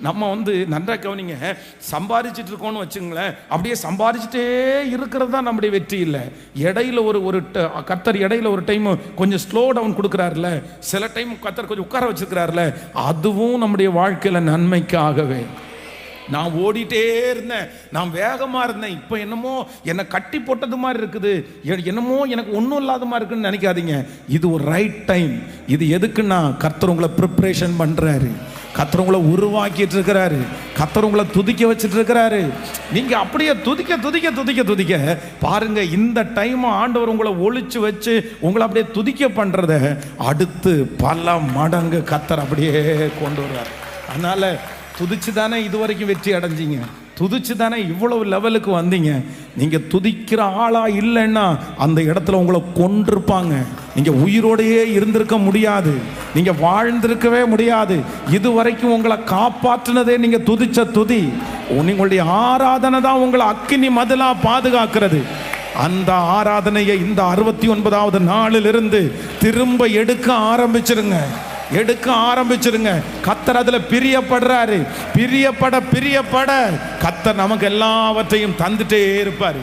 நம்ம நன்றா கவனிங்க, சம்பாதிச்சுட்டு இருக்கோம்னு வச்சுங்களேன், அப்படியே சம்பாதிச்சுட்டே இருக்கிறது தான் நம்முடைய வெற்றி இல்லை. இடையில ஒரு கர்த்தர் இடையில ஒரு டைம் கொஞ்சம் ஸ்லோ டவுன் கொடுக்குறாருல, சில டைம் கர்த்தர் கொஞ்சம் உட்கார வச்சிருக்கிறாருல, அதுவும் நம்முடைய வாழ்க்கையில் நன்மைக்காகவே. நான் ஓடிட்டே இருந்தேன், நான் வேகமாக இருந்தேன், இப்போ என்னமோ என்னை கட்டி போட்டது மாதிரி இருக்குது, என்னமோ எனக்கு ஒன்றும் இல்லாத மாதிரி இருக்குன்னு நினைக்காதீங்க. இது ஒரு ரைட் டைம். இது எதுக்குன்னா கர்த்தர் உங்களை ப்ரிப்ரேஷன் பண்ணுறாரு, கர்த்தர் உங்களை உருவாக்கிட்டு இருக்கிறாரு, கர்த்தர் உங்களை துதிக்க வச்சுட்டு இருக்கிறாரு. நீங்கள் அப்படியே துதிக்க துதிக்க துதிக்க துதிக்க பாருங்க, இந்த டைம் ஆண்டவர் உங்களை ஒழிச்சு வச்சு உங்களை அப்படியே துதிக்க பண்ணுறத அடுத்து பல மடங்கு கர்த்தர் அப்படியே கொண்டு வருவார். அதனால துதிச்சு தானே இது வரைக்கும் வெற்றி அடைஞ்சிங்க, துதிச்சு தானே இவ்வளவு லெவலுக்கு வந்தீங்க. நீங்கள் துதிக்கிற ஆளா இல்லைன்னா அந்த இடத்துல உங்களை கொண்டிருப்பாங்க, நீங்கள் உயிரோடையே இருந்திருக்க முடியாது, நீங்கள் வாழ்ந்திருக்கவே முடியாது. இது வரைக்கும் உங்களை காப்பாற்றினதே நீங்கள் துதிச்ச துதி. உங்களுடைய ஆராதனை தான் உங்களை அக்கினி மதிலா பாதுகாக்கிறது. அந்த ஆராதனையை இந்த 69வது நாளிலிருந்து திரும்ப எடுக்க ஆரம்பிச்சிருங்க. கர்த்தர் அதுல பிரியப்படுறாரு. பிரியப்பட கர்த்தர் நமக்கு எல்லாவற்றையும் தந்துட்டே இருப்பாரு.